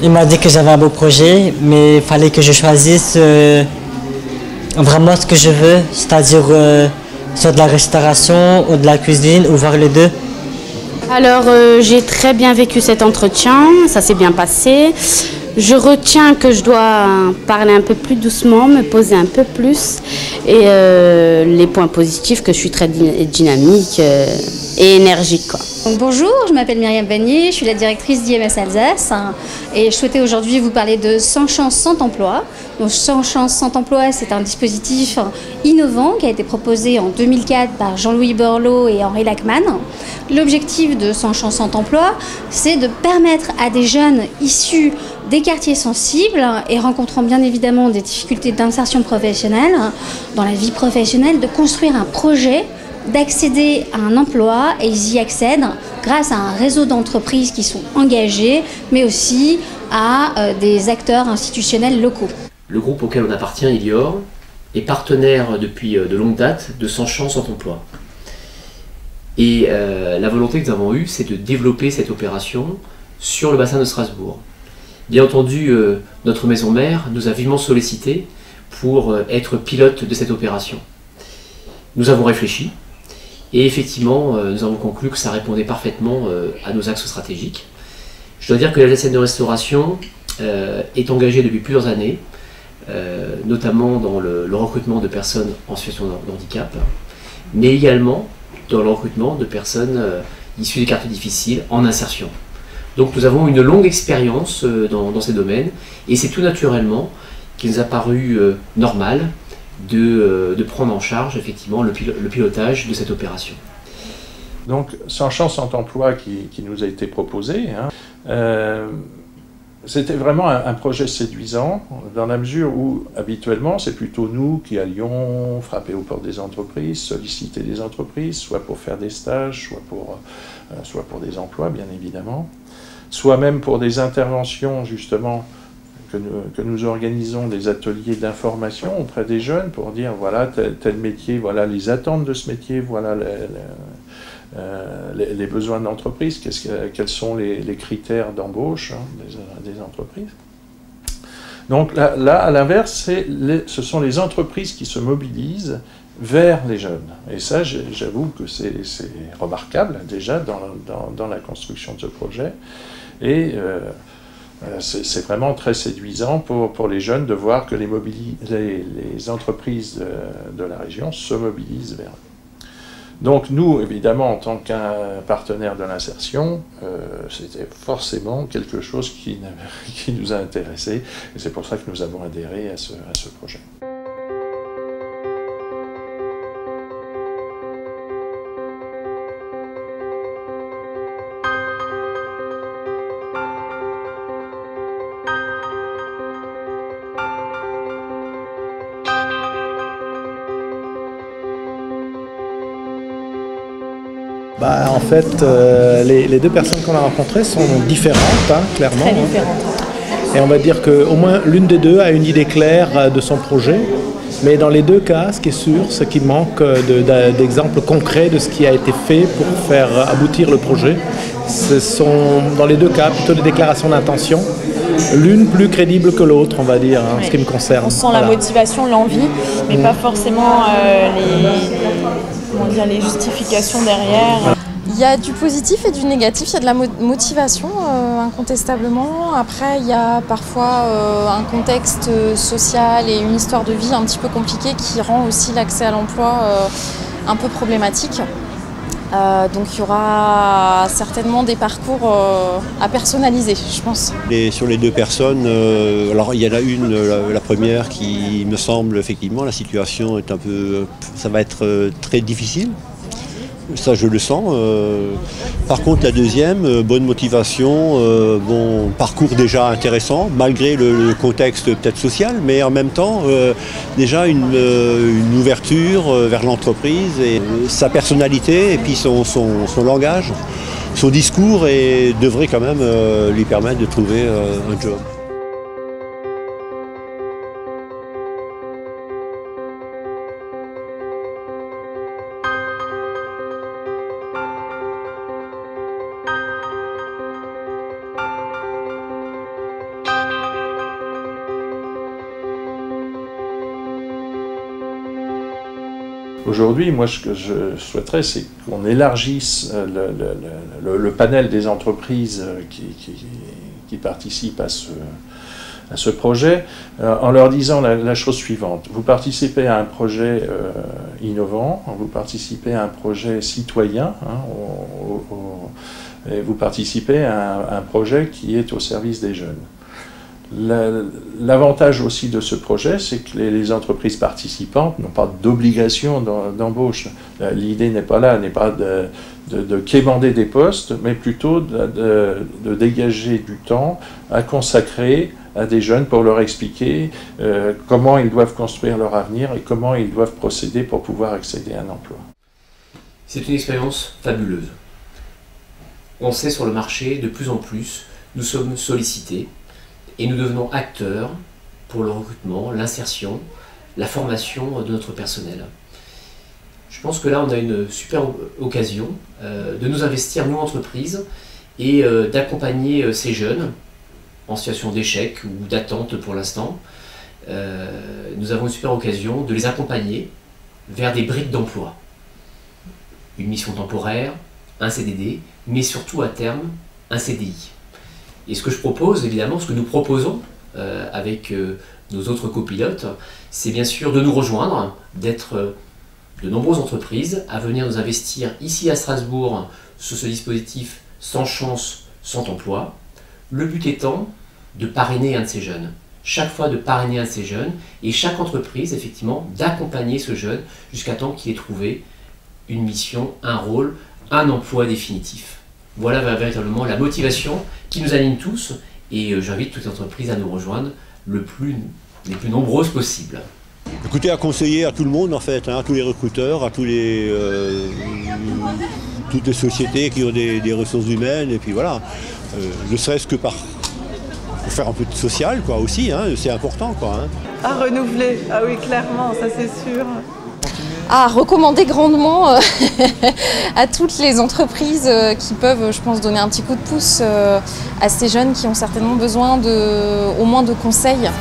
Il m'a dit que j'avais un beau projet, mais il fallait que je choisisse vraiment ce que je veux, c'est-à-dire soit de la restauration ou de la cuisine, ou voir les deux. Alors, j'ai très bien vécu cet entretien, ça s'est bien passé. Je retiens que je dois parler un peu plus doucement, me poser un peu plus. Et les points positifs, que je suis très dynamique et énergique, quoi. Donc, bonjour, je m'appelle Myriam Vanier, je suis la directrice d'IMS Alsace et je souhaitais aujourd'hui vous parler de 100 chances, 100 emplois. Donc 100 chances, 100 emplois, c'est un dispositif innovant qui a été proposé en 2004 par Jean-Louis Borloo et Henri Lachmann. L'objectif de 100 chances, 100 emplois, c'est de permettre à des jeunes issus des quartiers sensibles et rencontrant bien évidemment des difficultés d'insertion professionnelle dans la vie professionnelle de construire un projet, d'accéder à un emploi, et ils y accèdent grâce à un réseau d'entreprises qui sont engagées, mais aussi à des acteurs institutionnels locaux. Le groupe auquel on appartient, Elior, est partenaire depuis de longue date de 100 chances, 100 emplois. Et la volonté que nous avons eue, c'est de développer cette opération sur le bassin de Strasbourg. Bien entendu, notre maison mère nous a vivement sollicité pour être pilote de cette opération. Nous avons réfléchi et effectivement, nous avons conclu que ça répondait parfaitement à nos axes stratégiques. Je dois dire que la SN de restauration est engagée depuis plusieurs années, notamment dans le recrutement de personnes en situation de handicap, mais également dans le recrutement de personnes issues des quartiers difficiles en insertion. Donc nous avons une longue expérience dans ces domaines et c'est tout naturellement qu'il nous a paru normal de prendre en charge effectivement le pilotage de cette opération. Donc 100 chances, 100 emplois qui nous a été proposé, c'était vraiment un projet séduisant dans la mesure où habituellement c'est plutôt nous qui allions frapper aux portes des entreprises, solliciter des entreprises, soit pour faire des stages, soit pour des emplois bien évidemment, soit même pour des interventions justement que nous organisons, des ateliers d'information auprès des jeunes pour dire voilà tel métier, voilà les attentes de ce métier, voilà les besoins de l'entreprise, quels sont les critères d'embauche des entreprises. Donc là à l'inverse, ce sont les entreprises qui se mobilisent vers les jeunes. Et ça, j'avoue que c'est remarquable déjà dans la construction de ce projet. Et c'est vraiment très séduisant pour les jeunes de voir que les entreprises de la région se mobilisent vers eux. Donc nous, évidemment, en tant qu'un partenaire de l'insertion, c'était forcément quelque chose qui nous a intéressés. Et c'est pour ça que nous avons adhéré à ce projet. En fait, les deux personnes qu'on a rencontrées sont différentes, clairement. Très différentes. Et on va dire qu'au moins l'une des deux a une idée claire de son projet. Mais dans les deux cas, ce qui est sûr, c'est qu'il manque d'exemples concrets de ce qui a été fait pour faire aboutir le projet. Ce sont dans les deux cas plutôt des déclarations d'intention, l'une plus crédible que l'autre, on va dire, en ce qui me concerne. On sent la motivation, l'envie, mais pas forcément les justifications derrière. Il y a du positif et du négatif, il y a de la motivation incontestablement. Après, il y a parfois un contexte social et une histoire de vie un petit peu compliquée qui rend aussi l'accès à l'emploi un peu problématique. Donc il y aura certainement des parcours à personnaliser, je pense. Sur les deux personnes, alors il y en a une, la première, qui me semble effectivement, la situation est ça va être très difficile. Ça, je le sens. Par contre, la deuxième, bonne motivation, bon parcours déjà intéressant, malgré le contexte peut-être social, mais en même temps, déjà une ouverture vers l'entreprise et sa personnalité et puis son langage, son discours devrait quand même lui permettre de trouver un job. Aujourd'hui, moi, ce que je souhaiterais, c'est qu'on élargisse le panel des entreprises qui participent à ce projet, en leur disant la chose suivante. Vous participez à un projet innovant, vous participez à un projet citoyen, et vous participez à un projet qui est au service des jeunes. L'avantage aussi de ce projet, c'est que les entreprises participantes n'ont pas d'obligation d'embauche. L'idée n'est pas là, n'est pas de quémander des postes, mais plutôt de dégager du temps à consacrer à des jeunes pour leur expliquer comment ils doivent construire leur avenir et comment ils doivent procéder pour pouvoir accéder à un emploi. C'est une expérience fabuleuse. On sait sur le marché, de plus en plus, nous sommes sollicités et nous devenons acteurs pour le recrutement, l'insertion, la formation de notre personnel. Je pense que là, on a une super occasion de nous investir, nous, entreprises, et d'accompagner ces jeunes en situation d'échec ou d'attente pour l'instant. Nous avons une super occasion de les accompagner vers des briques d'emploi. Une mission temporaire, un CDD, mais surtout à terme, un CDI. Et ce que je propose, évidemment, ce que nous proposons avec nos autres copilotes, c'est bien sûr de nous rejoindre, d'être de nombreuses entreprises à venir nous investir ici à Strasbourg sur ce dispositif sans chance, sans emploi. Le but étant de parrainer un de ces jeunes. Chaque fois de parrainer un de ces jeunes et chaque entreprise, effectivement, d'accompagner ce jeune jusqu'à temps qu'il ait trouvé une mission, un rôle, un emploi définitif. Voilà véritablement la motivation qui nous anime tous et j'invite toutes les entreprises à nous rejoindre les plus nombreuses possibles. Écoutez, à conseiller à tout le monde en fait, à tous les recruteurs, à toutes les sociétés qui ont des ressources humaines et puis voilà, ne serait-ce que pour faire un peu de social quoi aussi, c'est important quoi. À renouveler, ah oui clairement, ça c'est sûr. À recommander grandement à toutes les entreprises qui peuvent, je pense, donner un petit coup de pouce à ces jeunes qui ont certainement besoin au moins de conseils.